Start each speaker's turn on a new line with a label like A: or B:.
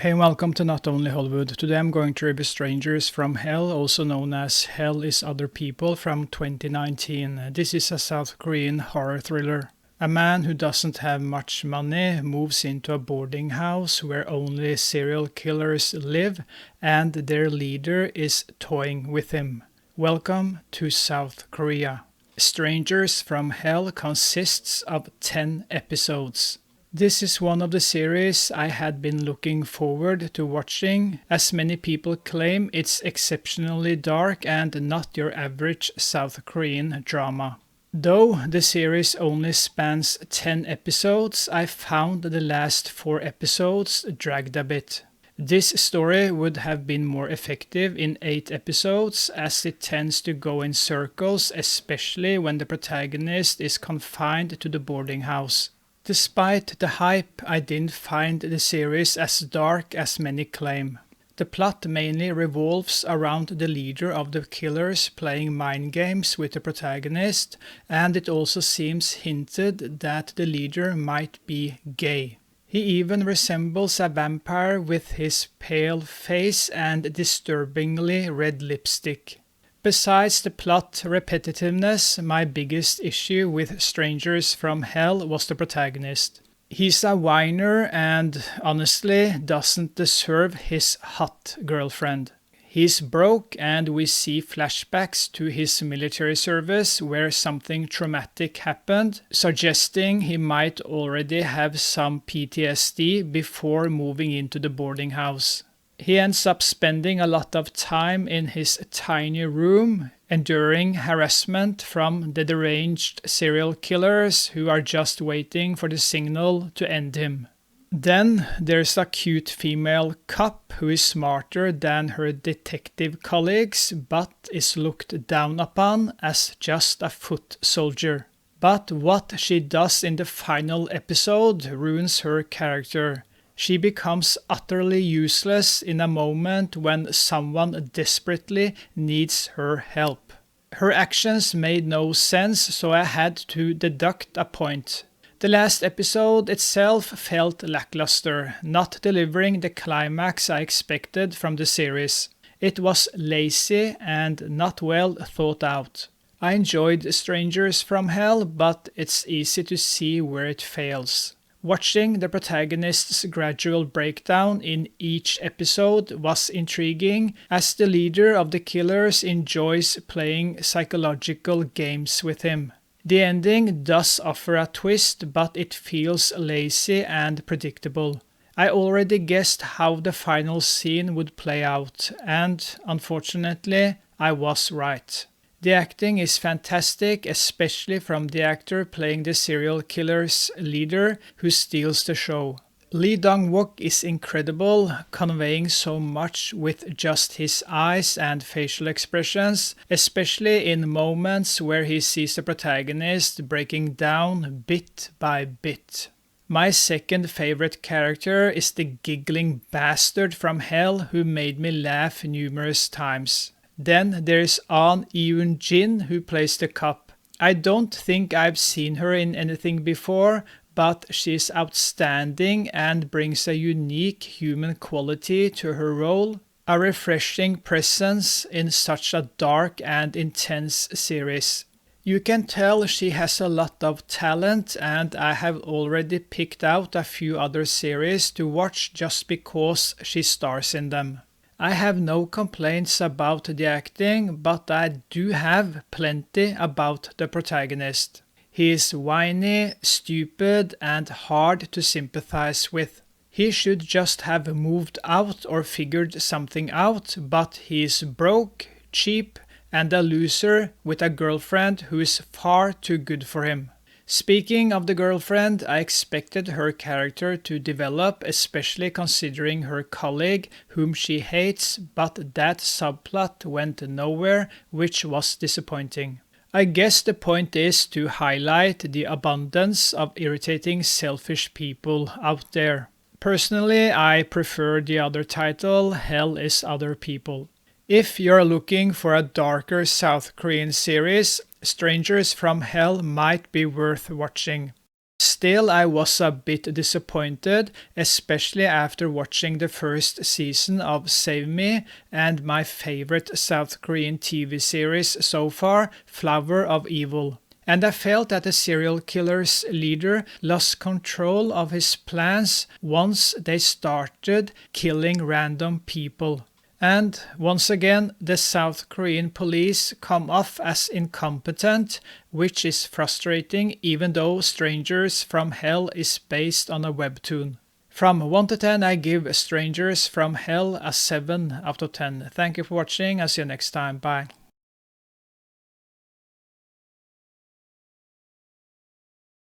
A: Hey, welcome to Not Only Hollywood. Today I'm going to review Strangers from Hell, also known as Hell is Other People from 2019. This is a South Korean horror thriller. A man who doesn't have much money moves into a boarding house where only serial killers live and their leader is toying with him. Welcome to South Korea. Strangers from Hell consists of 10 episodes. This is one of the series I had been looking forward to watching, as many people claim it's exceptionally dark and not your average South Korean drama. Though the series only spans 10 episodes, I found the last 4 episodes dragged a bit. This story would have been more effective in 8 episodes, as it tends to go in circles, especially when the protagonist is confined to the boarding house. Despite the hype, I didn't find the series as dark as many claim. The plot mainly revolves around the leader of the killers playing mind games with the protagonist, and it also seems hinted that the leader might be gay. He even resembles a vampire with his pale face and disturbingly red lipstick. Besides the plot repetitiveness, my biggest issue with Strangers from Hell was the protagonist. He's a whiner and, honestly, doesn't deserve his hot girlfriend. He's broke and we see flashbacks to his military service where something traumatic happened, suggesting he might already have some PTSD before moving into the boarding house. He ends up spending a lot of time in his tiny room, enduring harassment from the deranged serial killers who are just waiting for the signal to end him. Then there's a cute female cop who is smarter than her detective colleagues, but is looked down upon as just a foot soldier. But what she does in the final episode ruins her character. She becomes utterly useless in a moment when someone desperately needs her help. Her actions made no sense, so I had to deduct a point. The last episode itself felt lackluster, not delivering the climax I expected from the series. It was lazy and not well thought out. I enjoyed Strangers from Hell, but it's easy to see where it fails. Watching the protagonist's gradual breakdown in each episode was intriguing, as the leader of the killers enjoys playing psychological games with him. The ending does offer a twist, but it feels lazy and predictable. I already guessed how the final scene would play out, and unfortunately, I was right. The acting is fantastic, especially from the actor playing the serial killer's leader, who steals the show. Lee Dong-wook is incredible, conveying so much with just his eyes and facial expressions, especially in moments where he sees the protagonist breaking down bit by bit. My second favorite character is the giggling bastard from Hell who made me laugh numerous times. Then there's Ahn Eun-jin, who plays the cop. I don't think I've seen her in anything before, but she's outstanding and brings a unique human quality to her role, a refreshing presence in such a dark and intense series. You can tell she has a lot of talent, and I have already picked out a few other series to watch just because she stars in them. I have no complaints about the acting, but I do have plenty about the protagonist. He is whiny, stupid, and hard to sympathize with. He should just have moved out or figured something out, but he is broke, cheap, and a loser with a girlfriend who is far too good for him. Speaking of the girlfriend, I expected her character to develop, especially considering her colleague, whom she hates, but that subplot went nowhere, which was disappointing. I guess the point is to highlight the abundance of irritating, selfish people out there. Personally, I prefer the other title, Hell is Other People. If you're looking for a darker South Korean series, Strangers from Hell might be worth watching. Still, I was a bit disappointed, especially after watching the first season of Save Me and my favorite South Korean TV series so far, Flower of Evil. And I felt that the serial killer's leader lost control of his plans once they started killing random people. And once again, the South Korean police come off as incompetent, which is frustrating even though Strangers from Hell is based on a webtoon. From 1 to 10, I give Strangers from Hell a 7 out of 10. Thank you for watching. I'll see you next time. Bye.